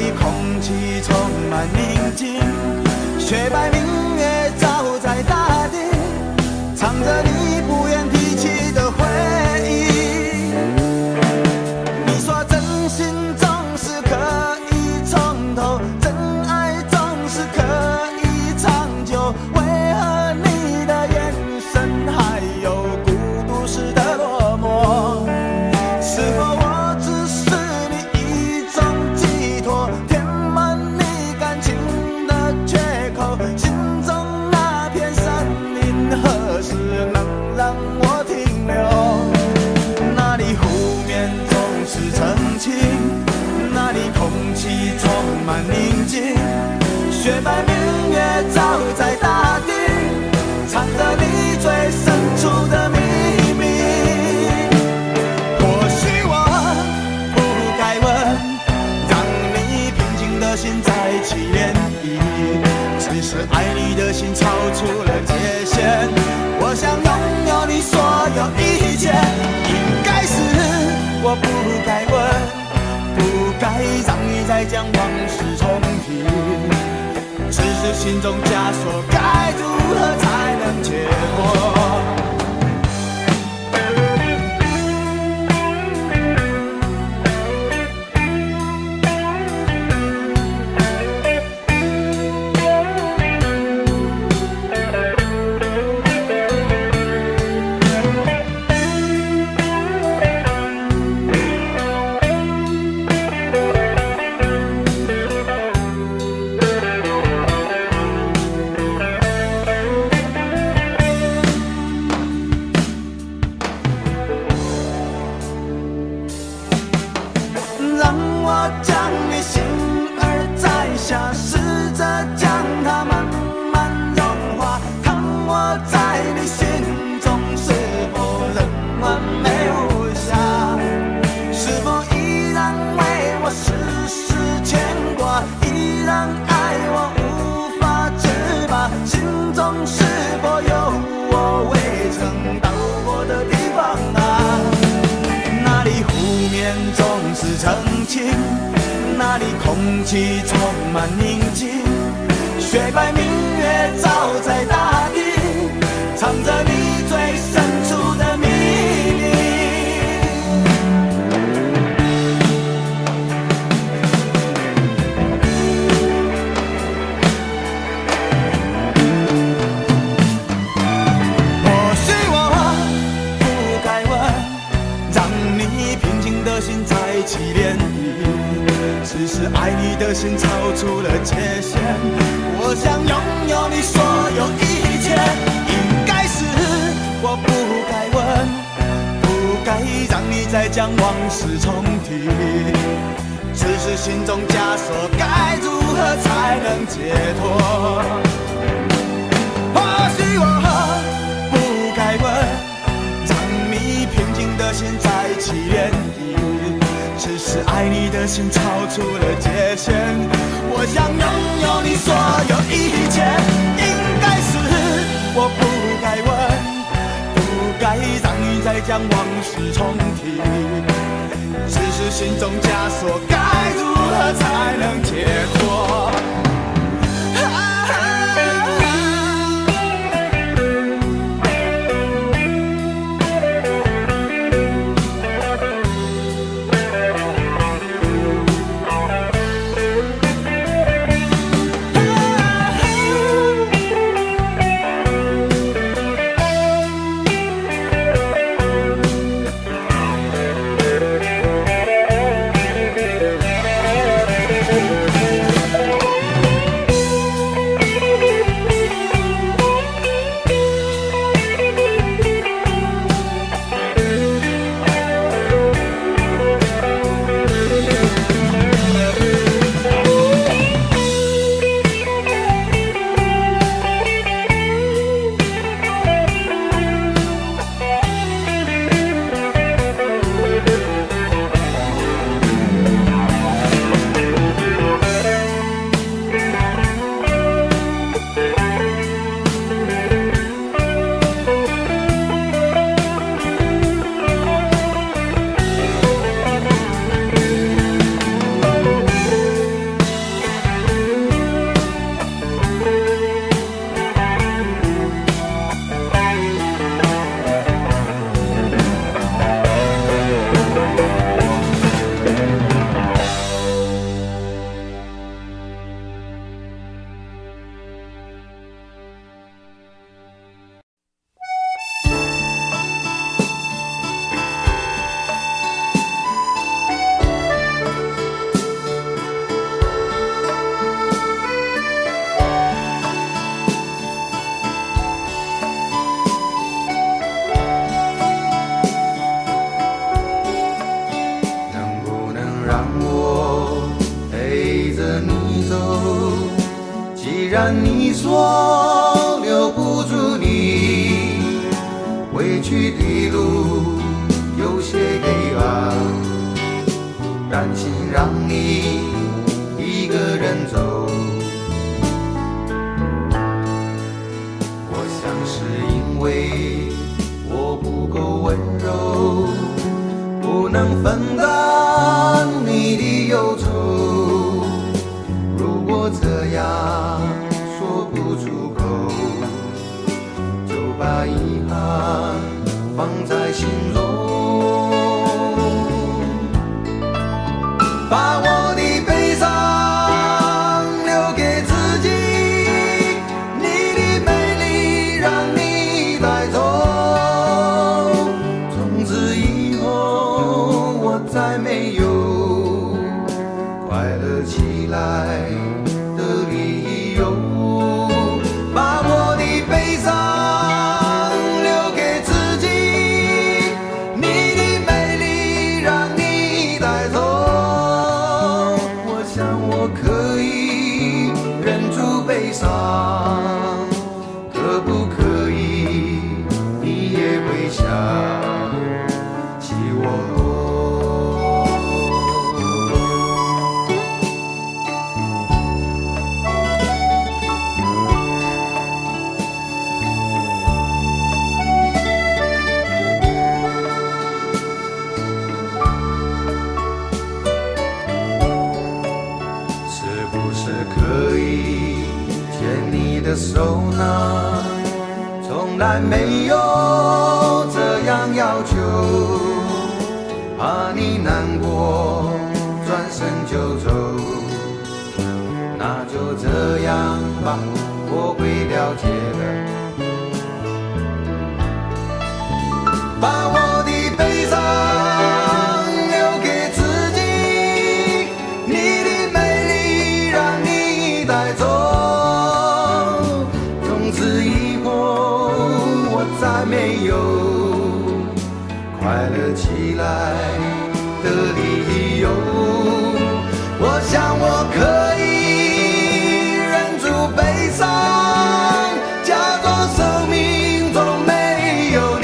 里空气充满宁静，雪白明月照在大地，唱着你不愿提起的回忆。你说真心总是可以从头，真爱总是可以长久，为何你的眼神还有孤独时的落寞？是否我只是你一种寄托，填满你感情的缺口？心中那片森林何时能让我停留？那里湖面总是澄清，那里空气充满宁静，雪白明月照在大地，藏着你最深处的秘密。或许我不该问，让你平静的心再起涟漪，只是爱你的心超出了界限。我想拥有你所有一切，应该是我不该问，不该让你再将往事重提，只是心中枷锁该如何才能解脱？那里空气充满宁静，雪白明月照在大地，藏着你最深处的秘密。或许我不该问，让你平静的心再起涟漪，只是爱你的心超出了界限。我想拥有你所有一切，应该是我不该问，不该让你再将往事重提，只是心中枷锁该如何才能解脱？或许我不该问，让你平静的心再起涟漪，只是爱你的心超出了界限。我想拥有你所有一切，应该是我不该问，不该让你再将往事重提，只是心中枷锁该如何才能解脱？然你说留不住你，回去的路有些黑暗，担心让你一个人走。我想是因为我不够温柔，不能分担你的忧愁。如果这样说不出口，就把遗憾放在心中，把我的悲伤留给自己，你的美丽让你带走。从此以后我再没有快乐起来的理由，把我的悲伤留给自己，你的美丽让你带走。我想我可以忍住悲伤，可不可以你也会想起我？是不是可以牵你的手呢？从来没有这样要求，怕你难过转身就走。那就这样吧，我会了解的。把我的悲伤留给自己，你的美丽让你带走。从此以后我再没有快乐起来的理由。我想我可以忍住悲伤，假装生命中没有你。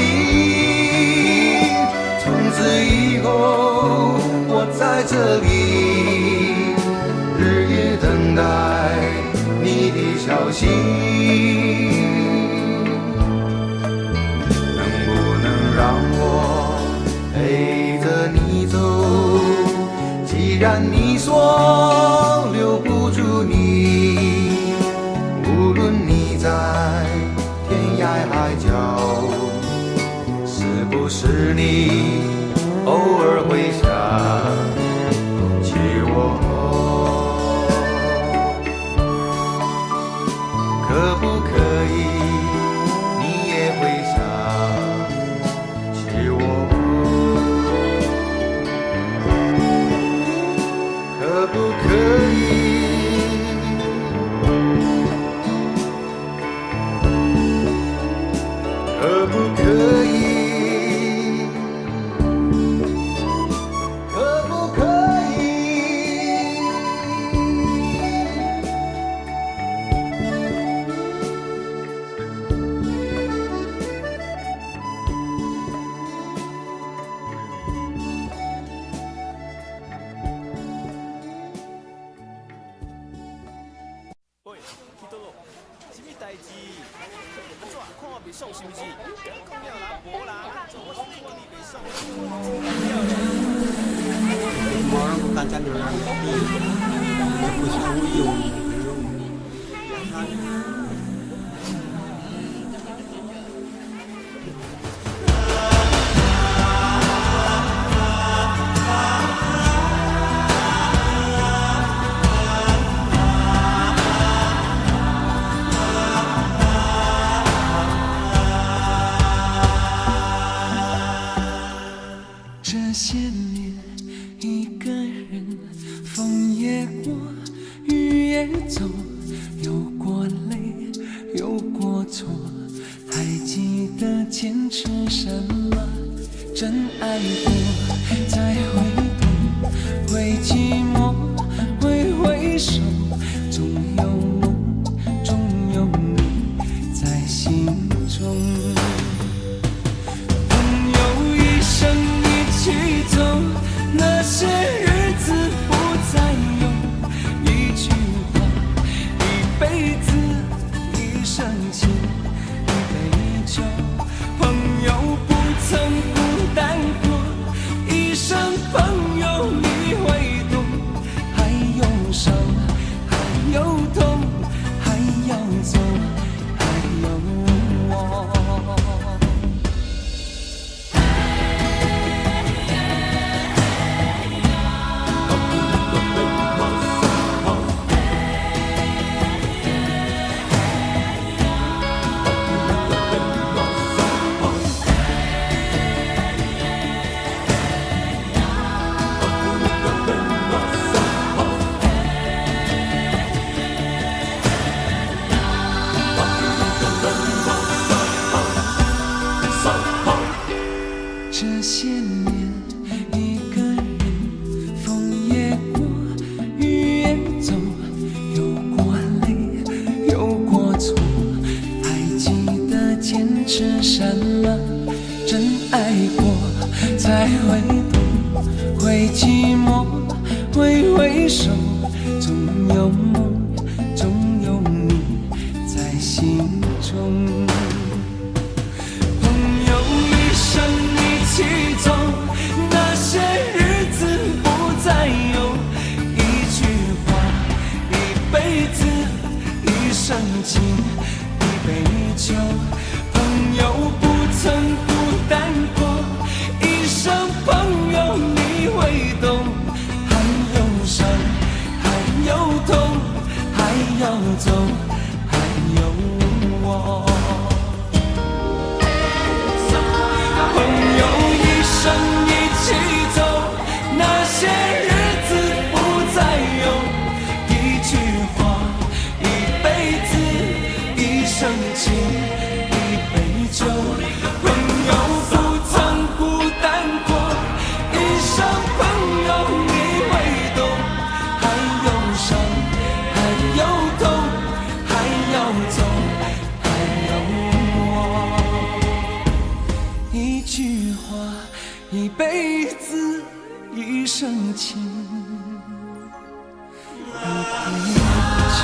从此以后我在这里日夜等待你的消息，能不能让我陪着你走？既然你说留不住你，无论你在天涯海角，是不是你偶尔会想起我？可不可以你也会想起我？可不可以？可不可以？可不可以？喂，去倒咯？什么代志？安怎？看我袂爽是毋是？讲了啦，无啦，做我是看你袂爽。Orang bukan orang tapi berkusuyung. 这些年，一个人，风也过，雨也走，有过泪，有过错，还记得坚持什么？真爱过，才会懂，会寂寞，会回首，总有梦，总有你在心中。一起走，那些日子不再有，一句话，一辈子，一生情，一杯酒。朋友不曾孤单过，一生朋友你会懂。还有伤，还有痛，还要走，还有我。一生一起走，那些日子不再有，一句话，一辈子，一生情，一杯酒。朋友不曾孤单过，一生朋友你会懂。还有伤，还有痛，还要走，还有我。一句话，一辈子，一生情，一杯酒。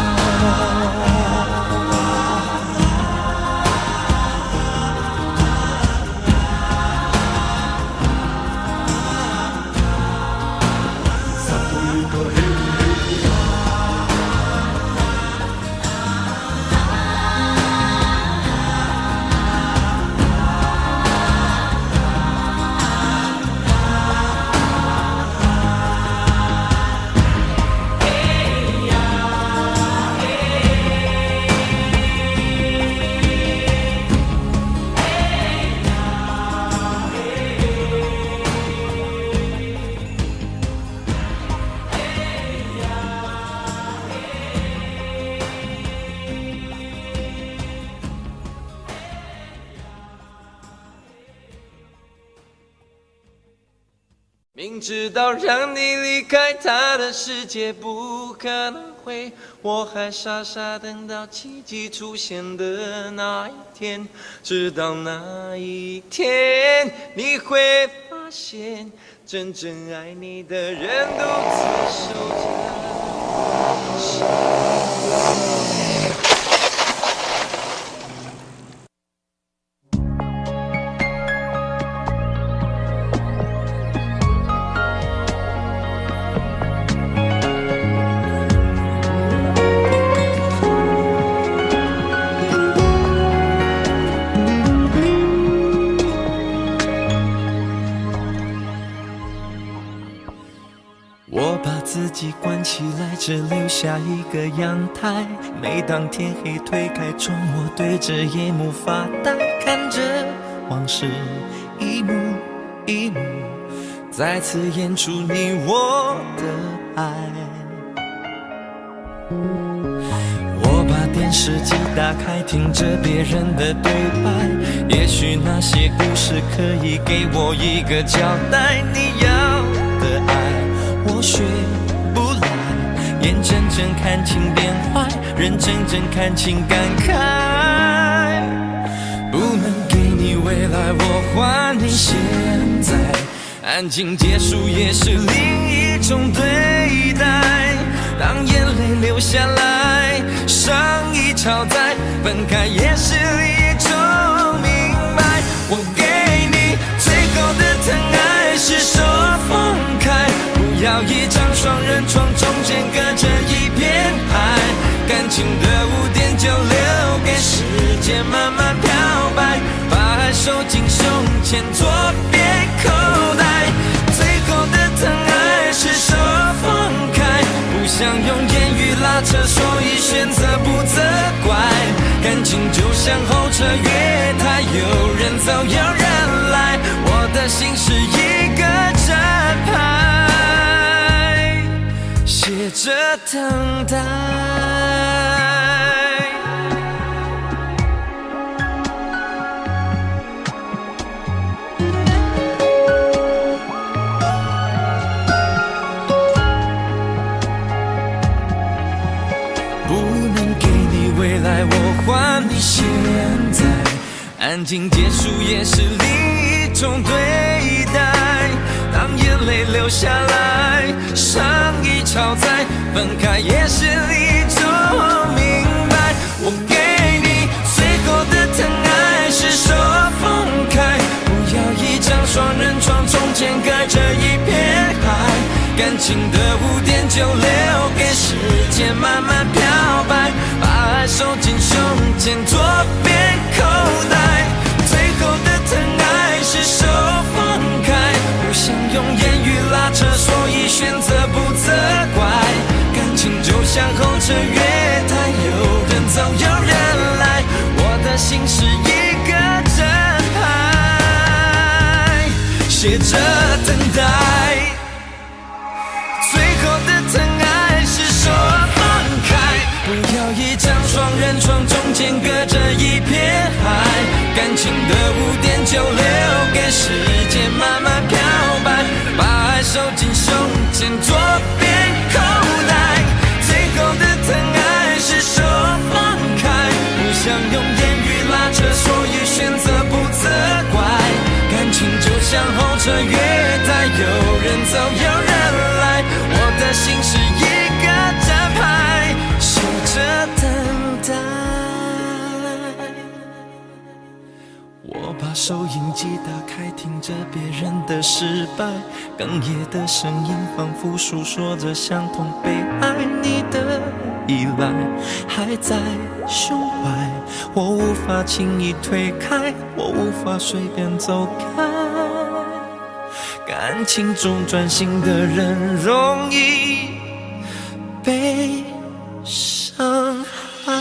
明知道让你离开他的世界不可能会，我还傻傻等到奇迹出现的那一天。直到那一天，你会发现，真正爱你的人独自守着伤悲。我把自己关起来，只留下一个阳台。每当天黑推开窗，我对着夜幕发呆，看着往事一幕一幕再次演出你我的爱。我把电视机打开，听着别人的对白，也许那些故事可以给我一个交代。你要的爱我学不来，眼睁睁看情变坏，人睁睁看情感慨。不能给你未来，我还你现在。安静结束也是另一种对待。当眼泪流下来，伤已超载，分开也是一种明白。我给你最后的疼爱是手放开，不要一张双人床，中间隔着一片海。感情的污点就留给时间慢慢漂白，把爱收进胸前左边口袋。最后的疼爱是手放开，不想用言语拉扯，所以选择不责怪。感情就像候车月台，有人走有人来，我的心是一个站牌，写着等待。感情结束也是另一种对待，当眼泪流下来，伤已超载，分开也是一种明白。我给你最后的疼爱是手放开，不要一张双人床，中间隔着一片海，感情的污点就留给时间慢慢漂白，把爱收进胸前左边口袋。最后的疼爱是手放开，不想用言语拉扯，所以选择不责怪。感情就像候车月台，有人走有人来，我的心是一个正牌，写着等待。最后的疼爱是手放开，不要一张双人床，中间隔着一片海，感情的污点就留给时间慢慢漂白，把爱收进胸前左边口袋。最后的疼爱是手放开，不想用言语拉扯，所以选择不责怪。感情就像候车月台，有人走有人来，我的心是一个站牌，守着等待。我把收音机打开，听着别人的失败，哽咽的声音仿佛诉说着相同被爱，你的依赖还在胸怀，我无法轻易推开，我无法随便走开。感情中专心的人容易被伤害。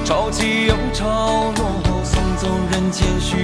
潮起又潮落，送走人间虚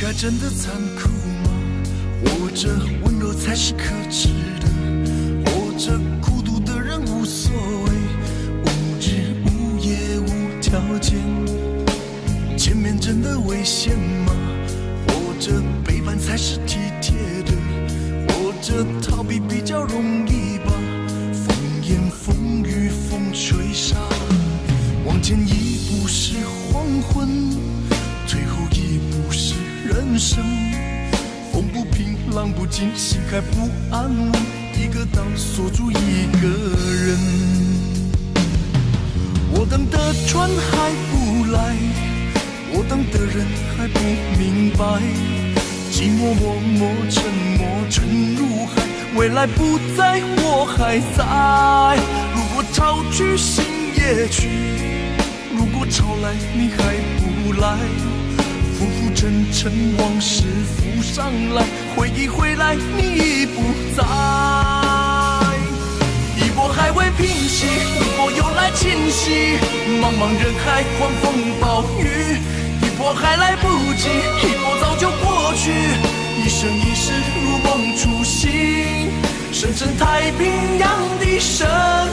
该真的残酷吗？活着温柔才是可耻的，活着孤独的人无所谓，无日无夜无条件。前面真的危险吗？活着背叛才是体贴的，活着逃避比较容易吧。风言风语风吹沙，往前一步是黄昏，退后一步是人生。风不平浪不静，心还不安稳，一个岛锁住一个人。我等的船还不来，我等的人还不明白，寂寞默默沉没沉入海，未来不在我还在。如果潮去心也去，如果潮来你还不来，浮浮沉沉往事浮上来，回忆回来你已不在。一波还未平息，一波又来侵袭，茫茫人海狂风暴雨，一波还来不及，一波早就过去，一生一世如梦初醒，深深太平洋的深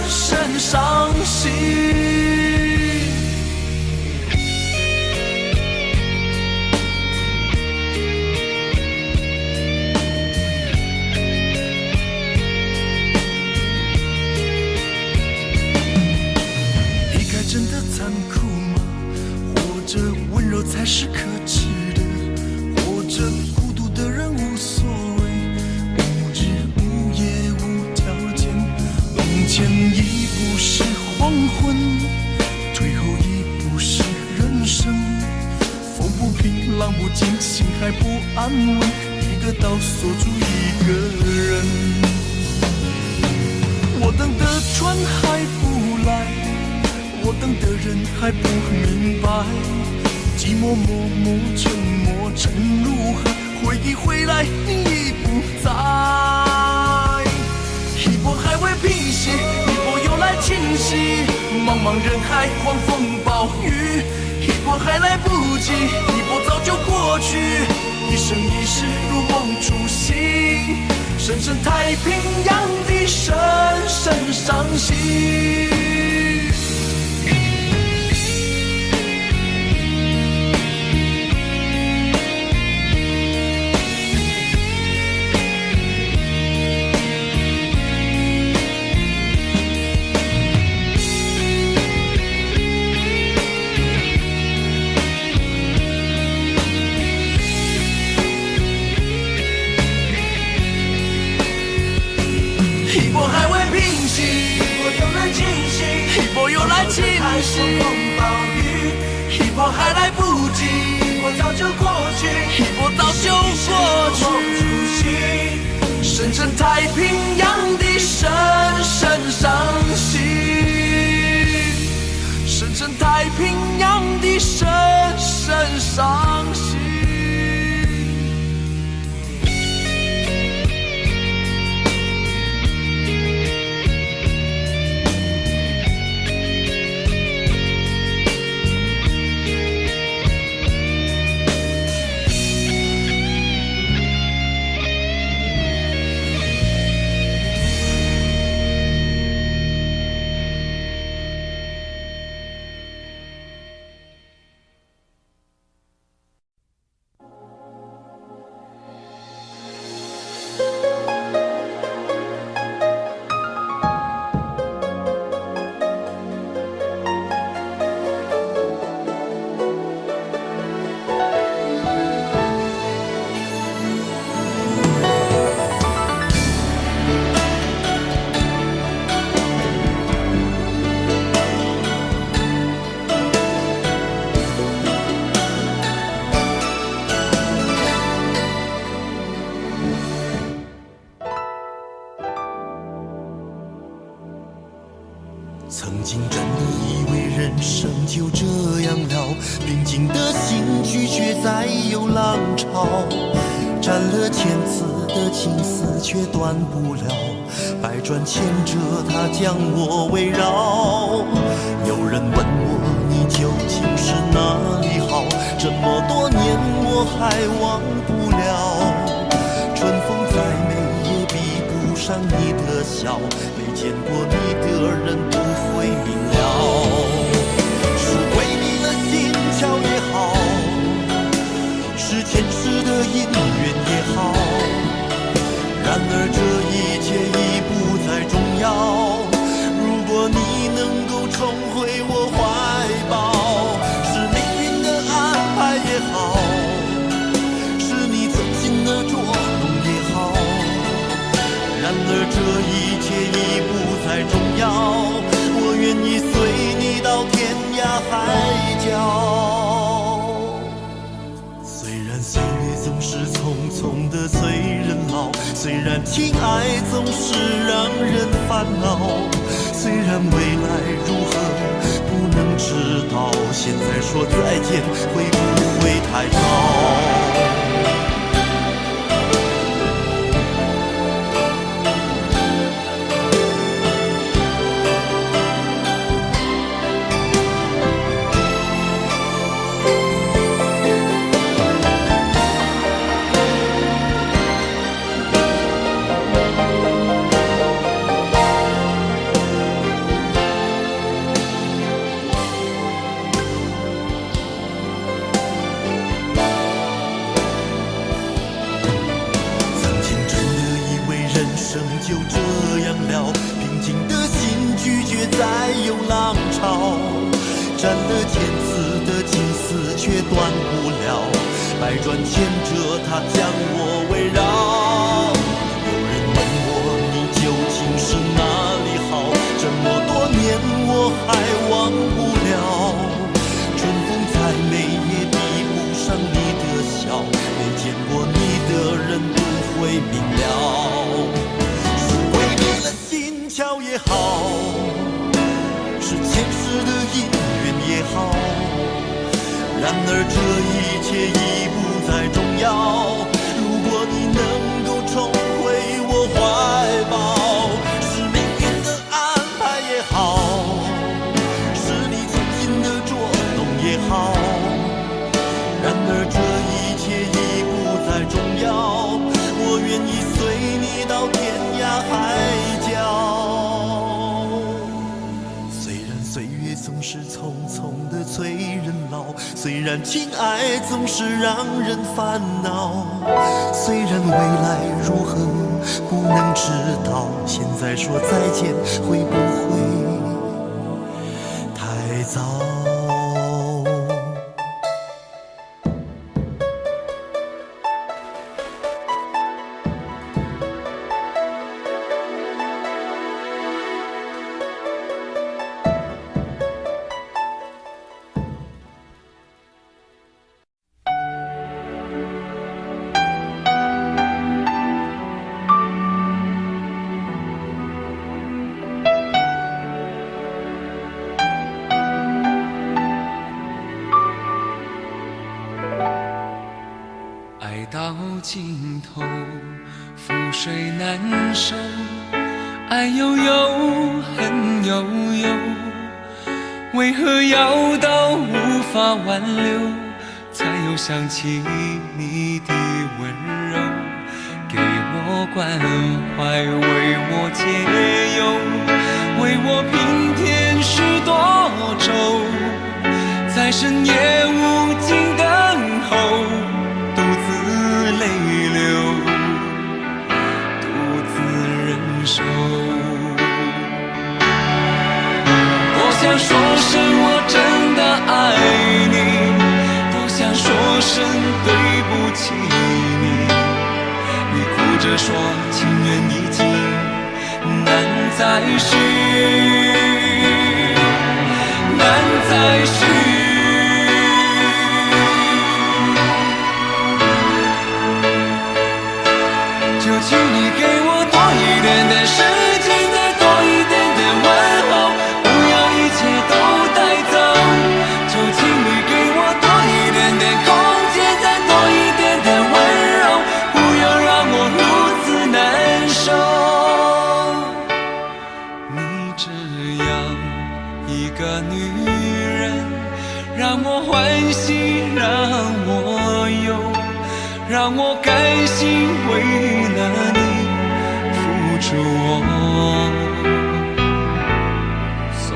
深伤心。真的残酷吗？活着温柔才是可耻的，活着孤独的人无所谓，无日无夜无条件。往前一步是黄昏，退后一步是人生。风不平浪不静，心还不安稳，一个岛锁住一个人。我等的船还不来，我等的人还不明白，寂寞默默沉没沉入海，回忆回来你已不在。一波还未平息，一波又来侵袭，茫茫人海狂风暴雨，一波还来不及，一波早就过去，一生一世如梦初醒，深深太平洋的深深伤心。一波还未平息，一波又来侵袭，一波又来侵袭，风暴雨，一波还来不及，一波早就过去，一波早就过去，深深太平洋的深深伤心，深深太平洋的深深伤心。曾经真的以为人生就这样了，平静的心绪却再有浪潮，斩了千次的情丝却断不了，百转千折它将我围绕。有人问我你究竟是哪里好，这么多年我我还忘不了。春风再美也比不上你的笑，没见过你的人不会明了。是鬼迷了心窍也好，是前世的因缘也好，然而这一切已不再重要。如果你能够重回我怀抱，是命运的安排也好，是你存心的捉弄也好，然而这一切已不再重要。我愿意随你到天涯海角。虽然岁月总是匆匆的催人老，虽然情爱总是让人烦恼，虽然未来如何不能知道，现在说再见会不会太早？就这样了，平静的心拒绝再有浪潮，斩了千次的情丝却断不了，百转千折它将我围绕。有人问我你究竟是哪里好，这么多年我还忘不了。春风再美也比不上你的笑，没见过你的人不会明了。巧也好，是前世的因缘也好，然而这一切已不再重要。如果你能够重回我怀抱，是命运的安排也好，是你存心的捉弄也好，然而这一切已不再重要。我愿意随你到天涯海角。岁月总是匆匆的催人老，虽然情爱总是让人烦恼，虽然未来如何不能知道，现在说再见会不会太早？到尽头，覆水难收，爱悠悠，恨悠悠，为何要到无法挽留，才又想起你的温柔，给我关怀，为我解忧，为我平添许多愁，在深夜无尽等候，独自泪流，独自忍受。多想说声我真的爱你，多想说声对不起你，你哭着说情缘已尽，难再续，难再续。就请你给我多一点的时间，再多一点的问候，不要一切都带走。就请你给我多一点的空间，再多一点的温柔，不要让我如此难受。你这样一个女人，让我甘心为了你付出我所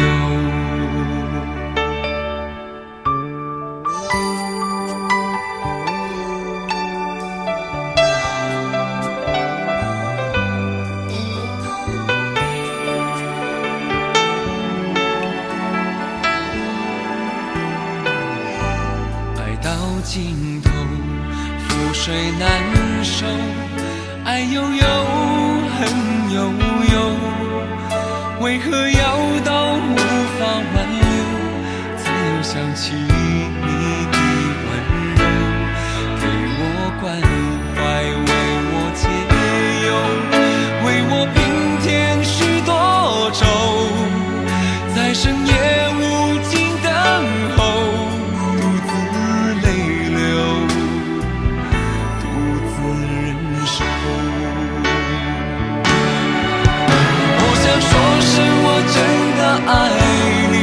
有。尽头，覆水难收，爱悠悠，恨悠悠，为何要到无法挽留，才又想起你的温柔，给我关怀，为我解忧，为我平添许多愁，在深夜无尽等候，爱你，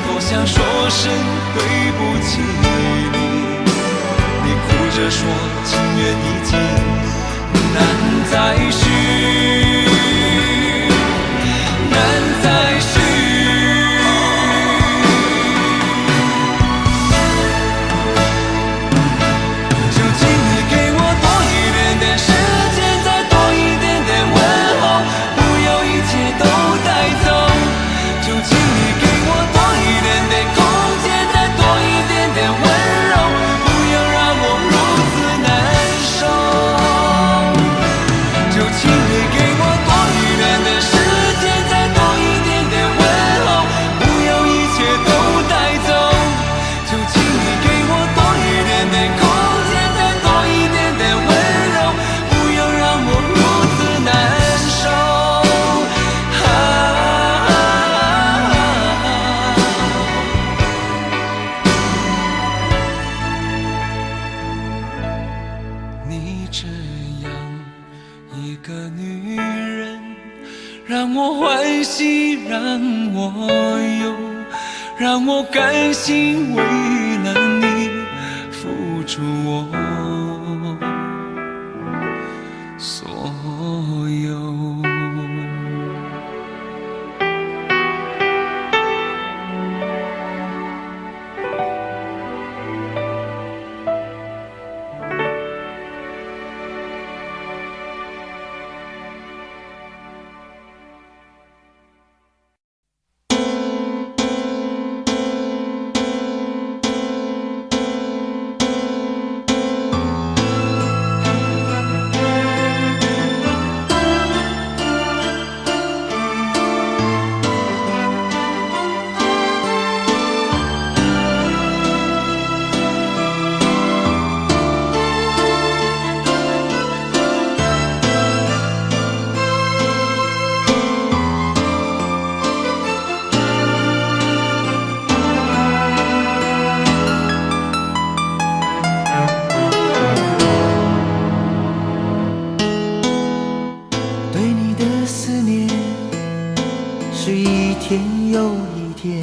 多想说声对不起你。你哭着说情缘已尽，难再续，难再续。就请你给我多一点点时间，再多一点点问候，不要一切都带走。就请你给我多一点点空间，再多一点点温柔，不要让我如此难受。就请你给我多一点点时间，再多一点点问候，不要一切都带走。就请你给我多一点点空间，再多一点点温柔，不要让我如此难受。你这样一个女人，让我欢喜，让我忧，让我甘心为了你付出我所有。是一天又一天，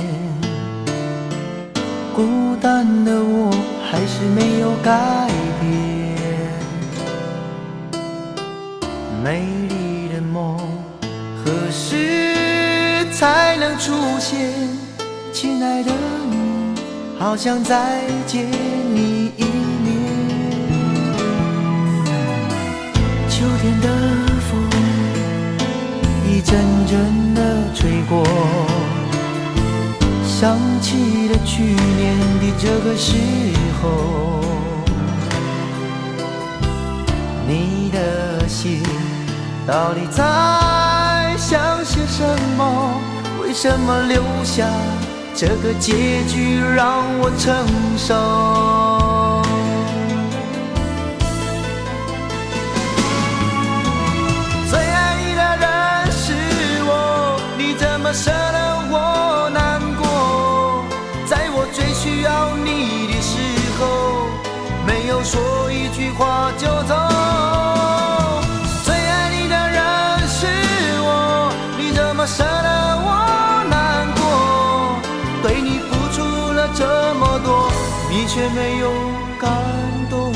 孤单的我还是没有改变。美丽的梦何时才能出现？亲爱的你，好想再见你一面。秋天的风一阵阵地吹过，想起了去年的这个时候，你的心到底在想些什么？为什么留下这个结局让我承受？最爱你的人是我，你怎么舍得我难过？在我最需要你的时候，没有说一句话就走。最爱你的人是我，你怎么舍得我难过？对你付出了这么多，你却没有感动。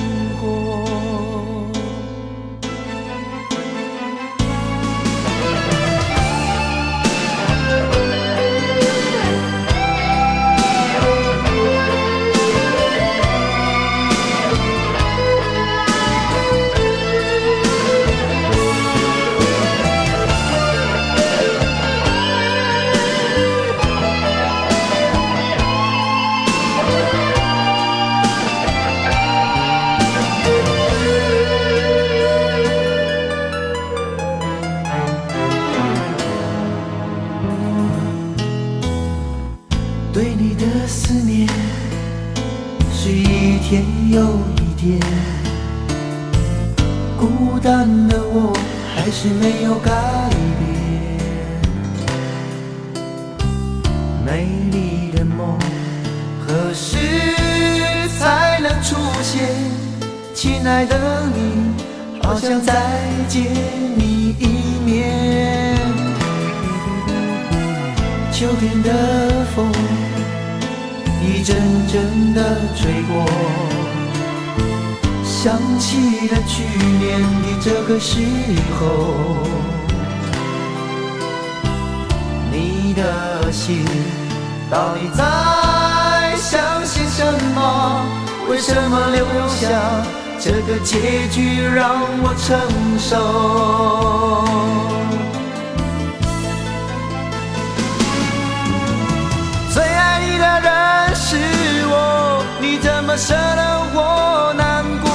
有一天，孤单的我还是没有改变。美丽的梦何时才能出现？亲爱的你，好想再见你一面。秋天的风一阵阵的吹过，想起了去年的这个时候，你的心到底在想些什么？为什么留下这个结局让我承受？最爱你的人是我，你怎么舍得我难过？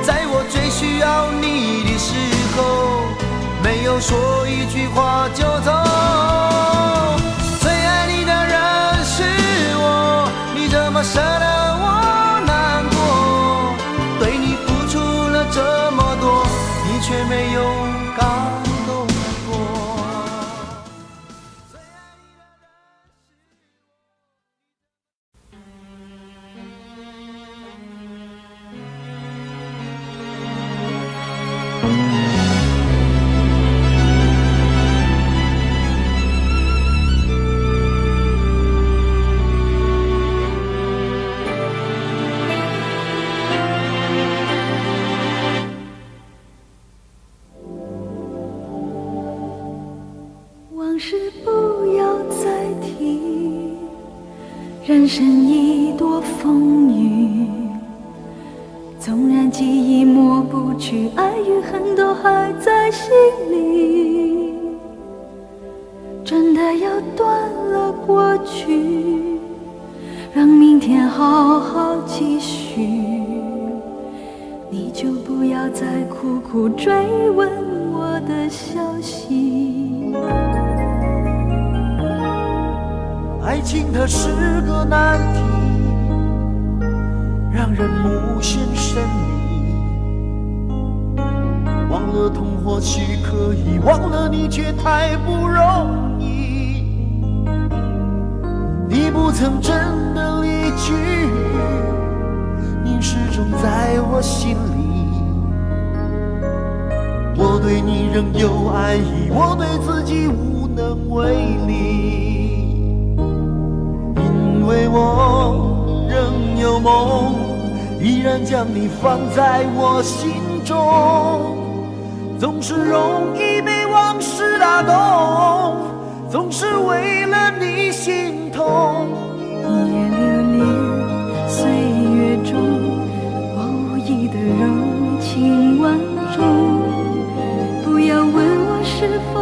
在我最需要你的时候，没有说一句话就走。最爱你的人是我，你怎么舍得我难过？对你付出了这么多，你却没有感动过。往事不要再提，人生已多风雨。纵然记忆抹不去，爱与恨都还在心里。真的要断了过去，让明天好好继续。你就不要再苦苦追问我的消息。爱情它是个难题，让人无限神秘。忘了痛或许可以，忘了你却太不容易。你不曾真的离去，你始终在我心里。我对你仍有爱意，我对自己无能为力。因为我仍有梦，依然将你放在我心中。总是容易被往事打动，总是为了你心痛。一夜流连岁月中，无意的柔情万种。不要问我是否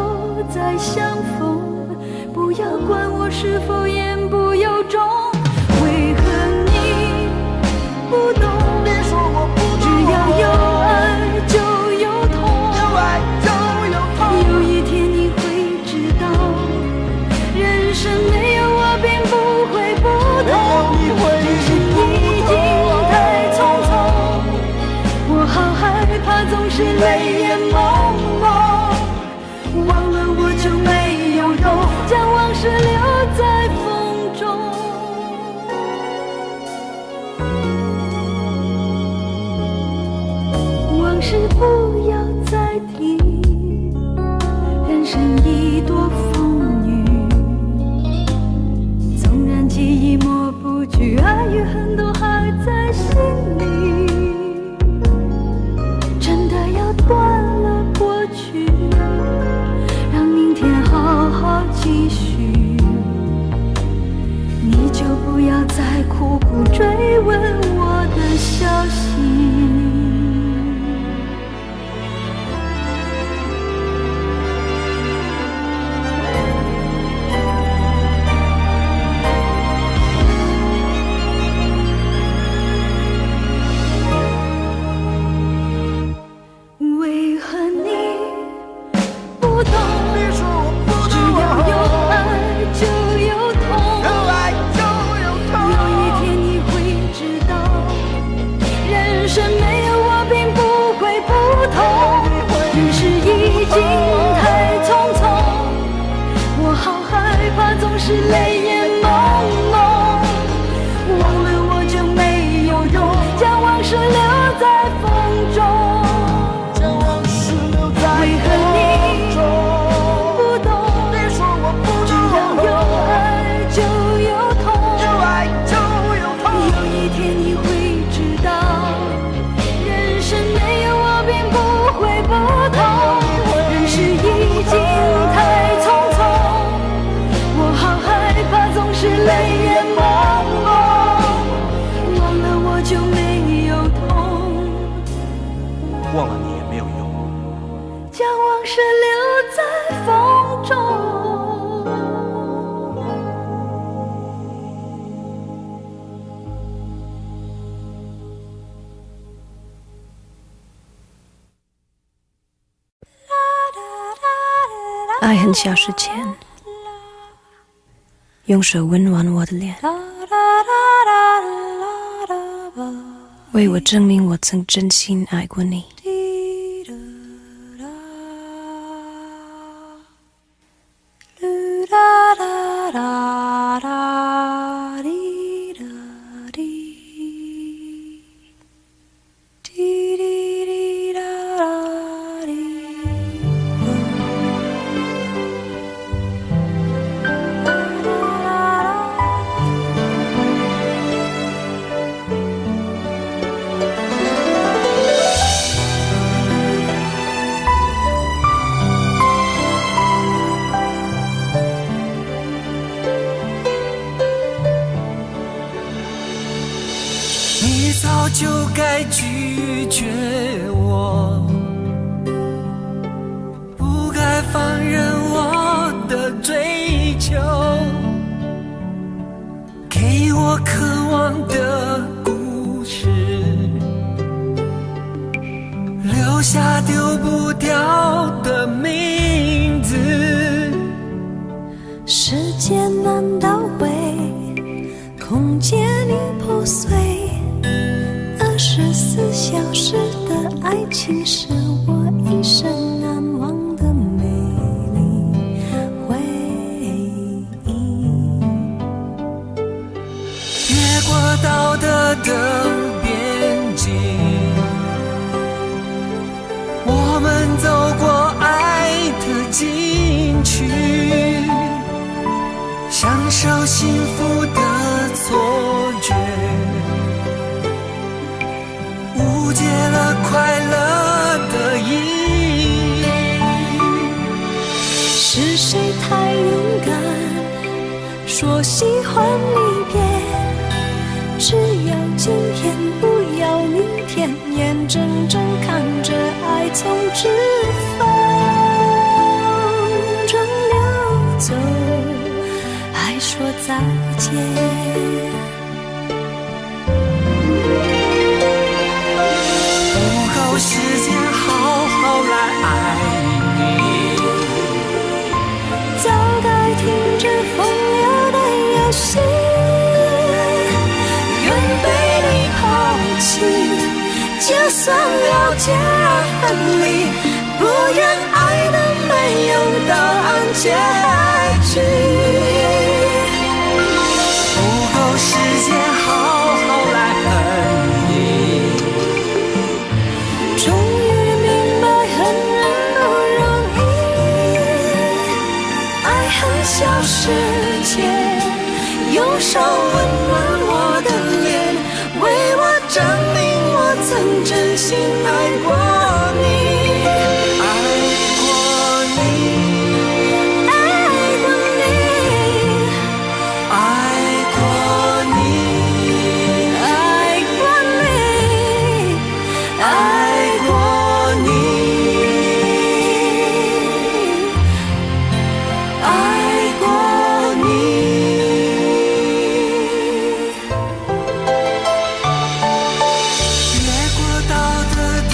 再相逢，不要管我是否言不由衷。为何你不懂？别说我不懂，只要有爱就有痛，有爱就有痛。有一天你会知道，人生没有我并不会不同。人生已经太匆匆，我好害怕总是泪眼朦胧。忘了我就没有懂，将往事留在风中。往事不要再提，人生已多风雨。纵然记忆抹不去，爱与恨都还在心里。真的要断了过去，让明天好好继续。你就不要再苦苦追问我的消息。忘了你也没有用。将往事留在风中。爱很小时前，用手温暖我的脸，为我证明我曾真心爱过你。你早就该拒绝我，不该放任我的追求，给我渴望的故事，留下丢不掉的名字。时间难倒回，空间已破碎。24小时的爱情是我一生难忘的美丽回忆。越过道德的边境，我们走过爱的禁区，享受幸福的错觉，误解了快乐的意义。是谁太勇敢，说喜欢离别？只要今天，不要明天，眼睁睁看着爱从指缝中流走，还说再见。时间好好来爱你，早该停止风流的游戏，愿被你抛弃，就算了解而分离，不愿爱的没有答案结局。不够时间好好来恨你，终于明白恨人不容易，爱恨小世界，用手温暖我的脸，为我证明我曾真心爱过你。越过道德的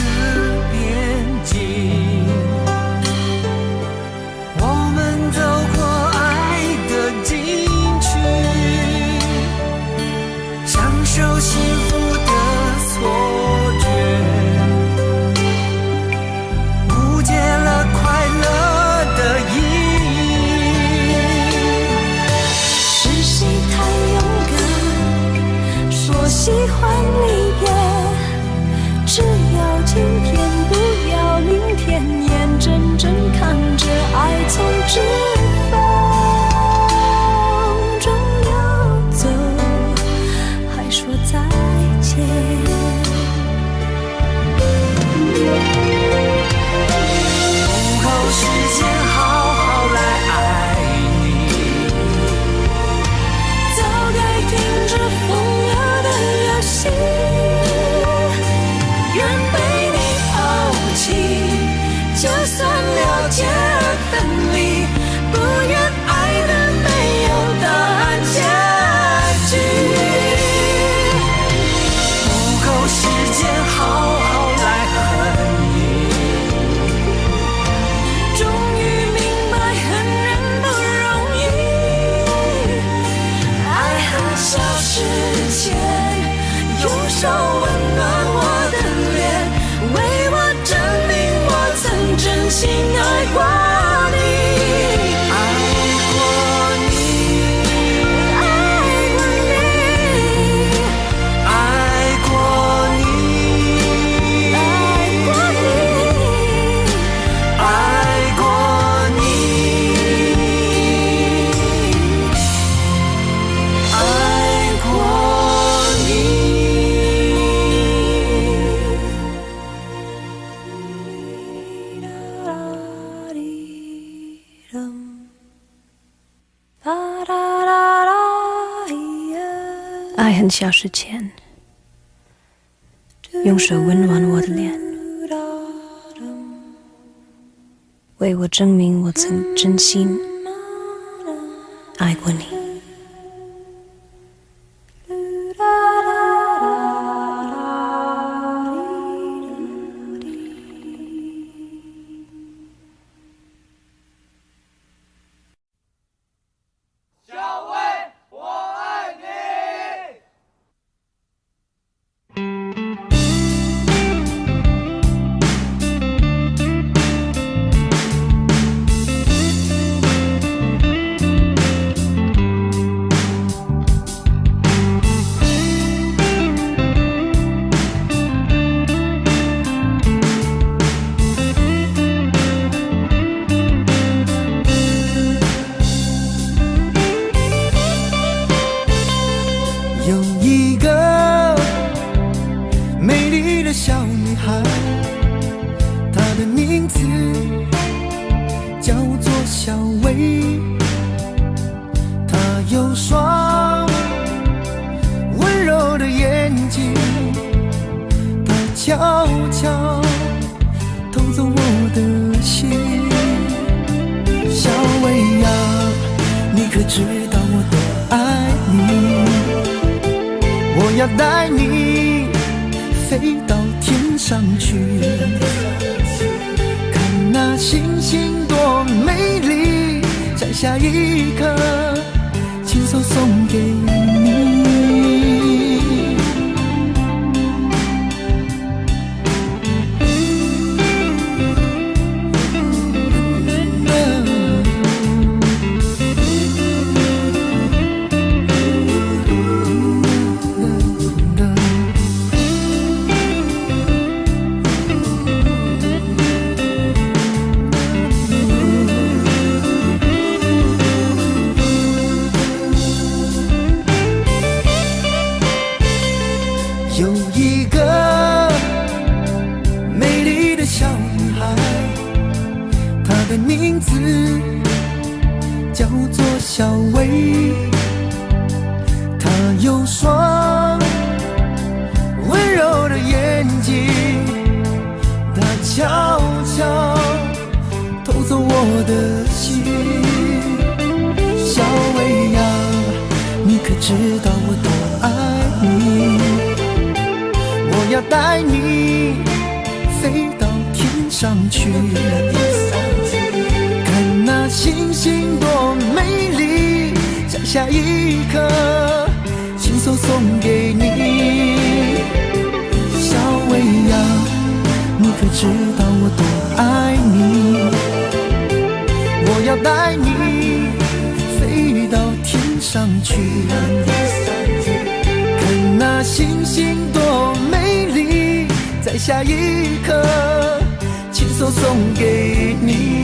很小时前，用手温暖我的脸，为我证明我曾真心爱过你。有一个美丽的小女孩，她的名字叫做小薇。她有双温柔的眼睛，她悄悄偷走我的心。小薇呀，你可知道我多爱你？我要带你飞到天上去，看那星星多美丽，摘下一颗，亲手送给你。有一个美丽的小女孩，她的名字叫做小薇。她有双温柔的眼睛，她悄悄偷走我的心。小薇呀，你可知道我多爱你？我要带你飞到天上去，看那星星多美丽，摘下一颗，亲手送给你。小薇呀，你可知道我多爱你？我要带你飞到天上去，看那星星多美丽，摘下一颗，亲手送给你。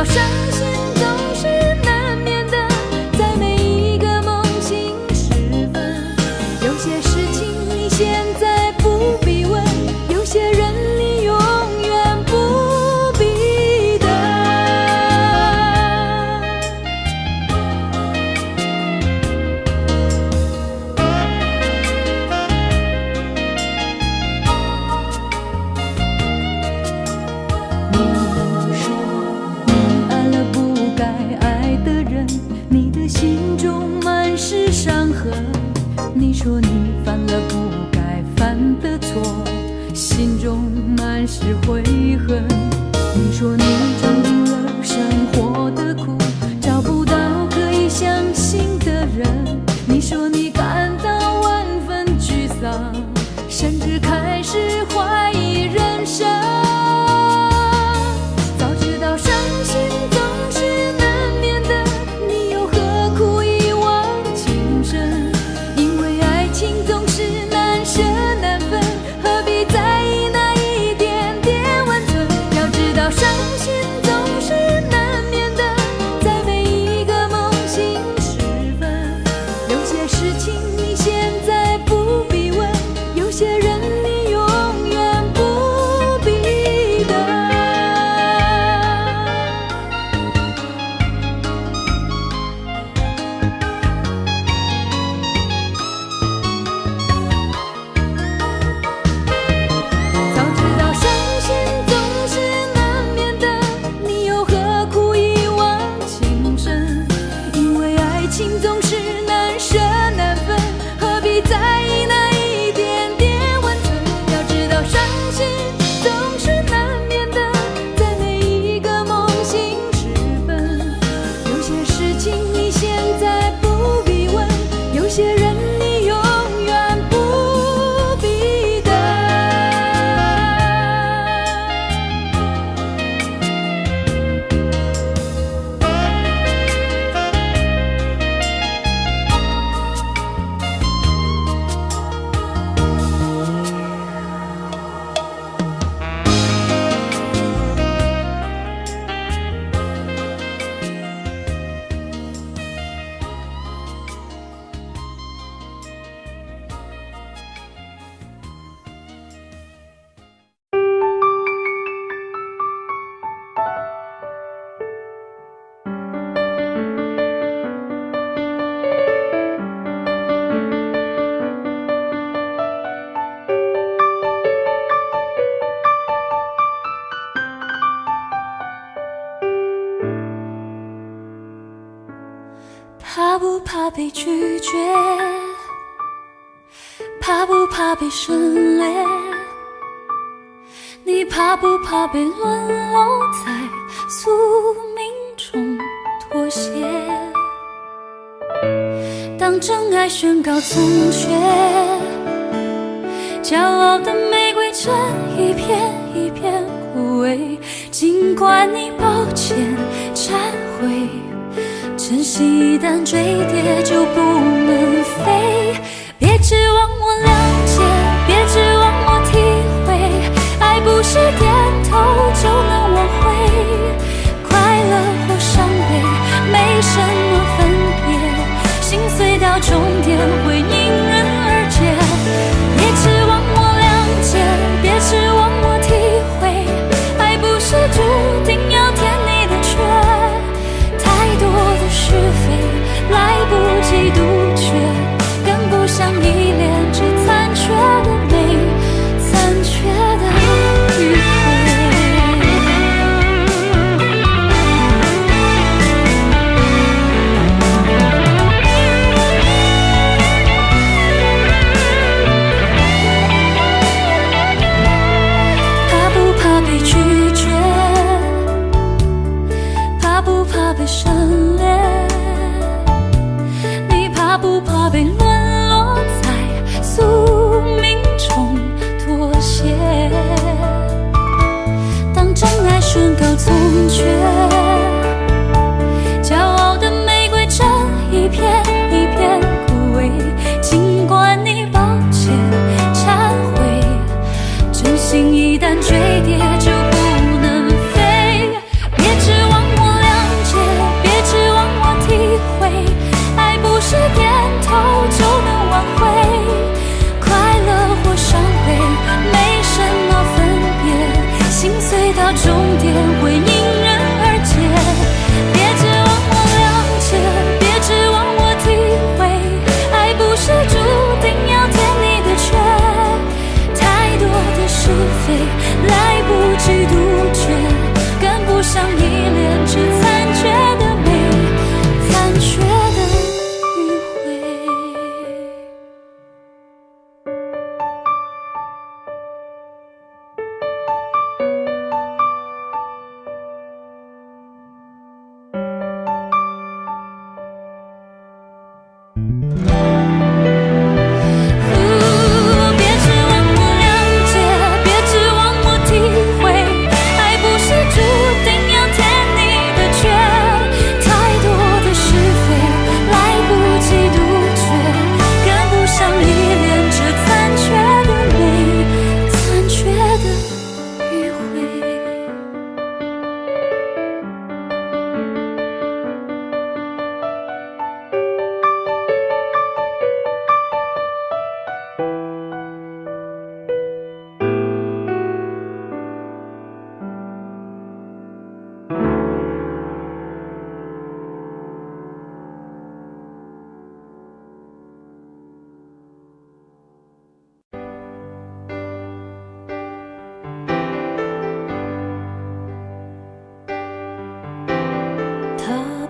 道伤心总是难免的，在每一个梦醒时分，有些事情你现在不必问，有些人你永远不必等。你说你爱了不该爱的人，你的心中满是伤痕。你说你犯了不该犯的错，心中满是悔恨。你说你尝尽了生活的苦，找不到可以相信的人。你说你感到万分沮丧，甚至开始怀疑人生。早知道伤心总是难免的，你又何苦一往情深？因为爱情总是难舍难分，何必在意那一点点温存？要知道伤心总是难免的，在每一个梦醒时分，有些事情你现在不必问，有些人你永远不必等。早知道伤心总是难免的，你又何苦一往情深？因为爱情总是难舍难分，何必在意那一点点温存？要知道伤心总是难免的，在每一个梦醒时分，有些事情你现在不必问，有些人你永远不必等。怕不怕被拒绝？怕不怕被省略？你怕不怕被沦落在宿命中妥协？当真爱宣告从缺，骄傲的玫瑰正一片一片枯萎。尽管你抱歉忏悔，真心一旦坠跌就不能飞。别指望我谅解，别指望我体会，爱不是点头就能挽回。快乐或伤悲没什么分别，心碎到终点会因人而解。别指望我谅解，别指望我体会，爱不是注定要填你的缺。太多的是非来不及杜绝，更不想依恋这残缺的美，残缺的迂回。怕不怕被拒绝？怕不怕被省略？你怕不怕被沦落在宿命中妥协？当真爱宣告从缺，骄傲的玫瑰正一片一片枯萎。尽管你抱歉忏悔，真心一旦坠跌就不能飞。别指望我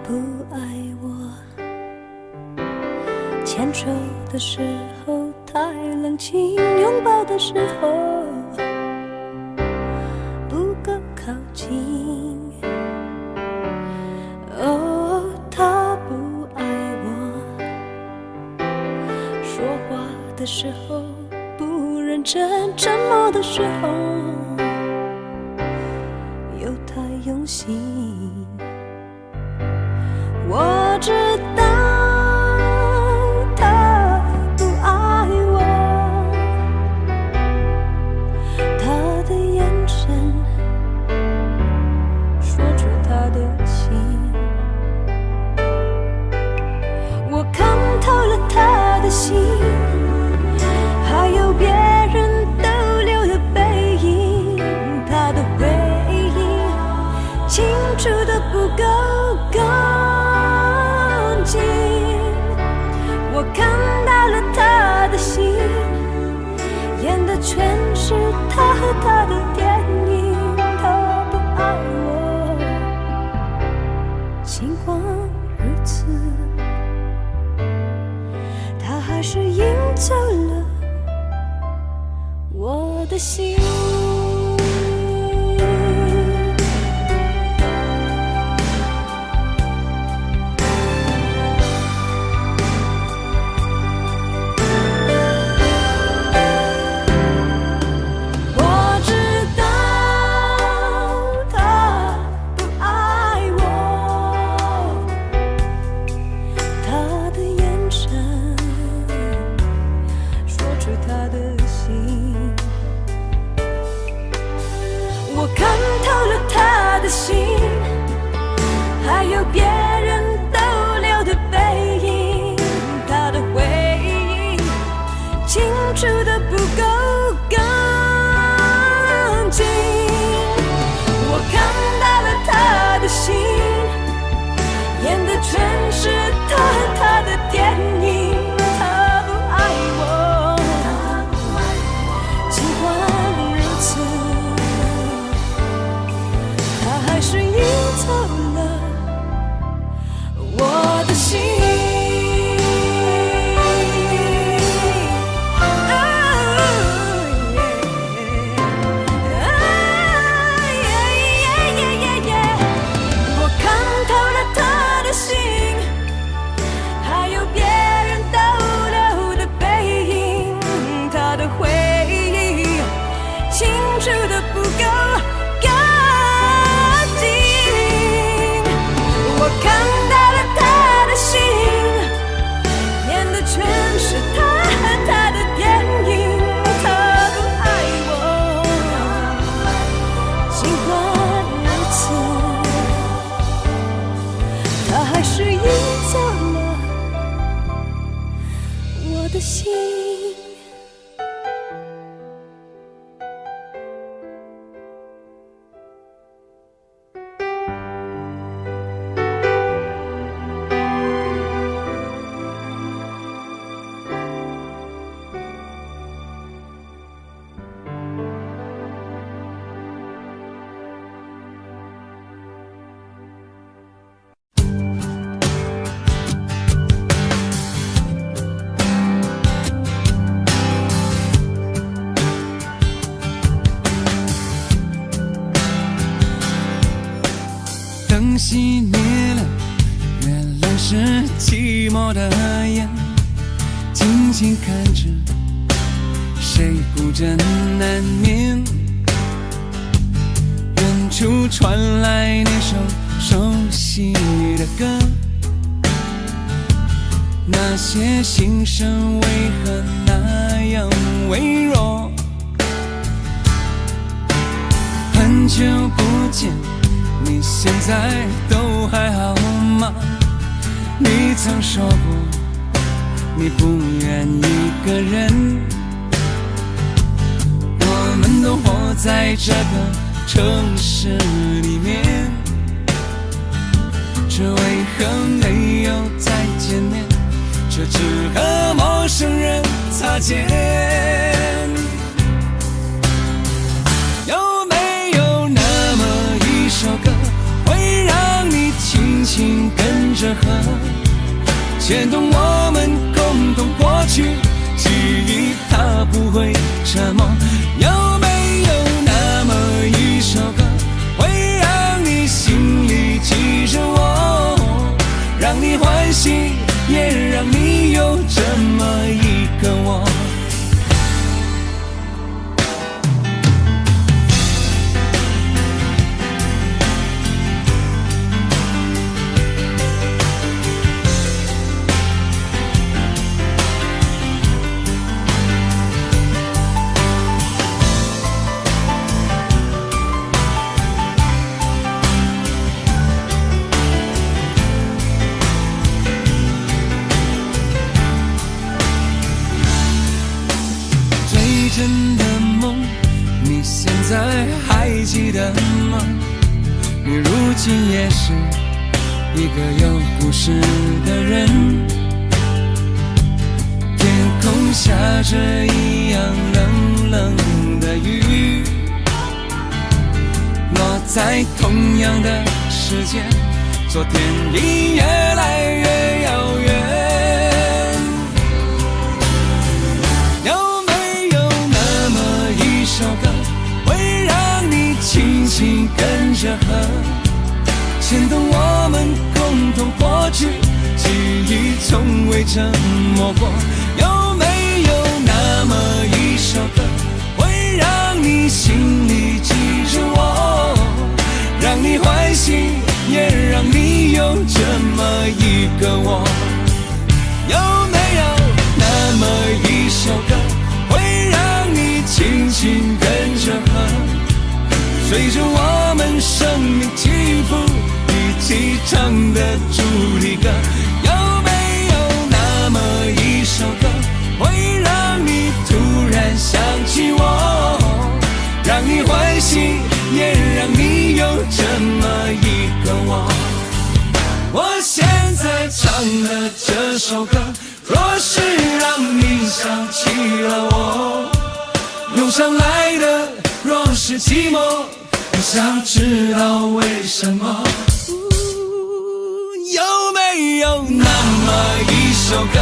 不爱我，牵手的时候太冷清，拥抱的时候不够靠近。哦，他不爱我，说话的时候不认真，沉默的时候又太用心。我知道他不爱我，他的眼神说出他的心，我看透了他的心，还有别人逗留的背影，他的回忆清楚的不够干净。我看到了他的心，演的全是他和他的电影。他不爱我，尽管如此，他还是赢走了我的心。我看透了他的心，还有别人逗留的背影，他的回忆清楚的不够干净。我看到了他的心，演的全是他和他的电影。他不爱我，尽管如此，还是赢走了我的心。我看透了他的心，还有别人逗留的背影，他的回忆清楚的不够干净。我看到了他的心，演的全是他和他的电影。他不爱我，尽管如此，他还是赢走了我的心。灯熄灭了，原来是寂寞的眼，静静看着谁孤枕难眠。远处传来那首熟悉的歌，那些心声为何那样微弱？很久不见，你现在都还好吗？你曾说过你不愿一个人，我们都活在这个城市里面，这为何没有再见面？这只和陌生人擦肩。有没有那么一首歌，会让你轻轻跟着河，牵动我们共同过去，记忆它不会沉默。有没有那么一首歌，会让你心里记着我，让你欢喜，也让你有这么一个我。真的梦，你现在还记得吗？你如今也是一个有故事的人。天空下着一样冷冷的雨，落在同样的时间，昨天已越来越遥远。首歌会让你轻轻跟着河，牵动我们共同过去，记忆从未沉默过。有没有那么一首歌，会让你心里记着我，让你欢喜，也让你有这么一个我？有没有那么一首歌，会让你轻轻跟着河，随着我们生命起伏，一起唱的主题歌？有没有那么一首歌，会让你突然想起我，让你欢喜，也让你有这么一个我？我现在唱的这首歌，若是让你想起了我，涌上来的若是寂寞，我想知道为什么。有没有那么一首歌，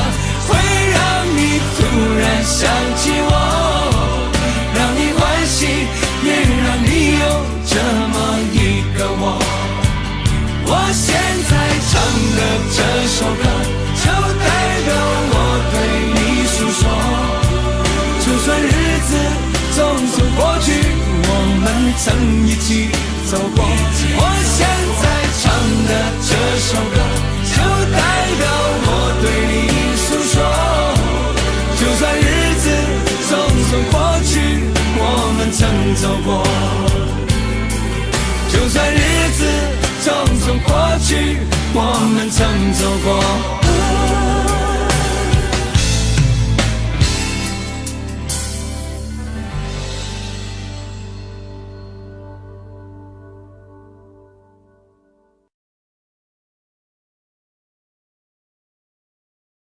会让你突然想起我，让你欢喜，也让你有这么一个我？我现在唱的这首歌，就代表我对你诉说。就算日子匆匆过去，我们曾一起走过。我现在唱的这首歌，就代表我对你诉说。就算日子匆匆过去，我们曾走过。就算日子匆匆过去，我们曾走过。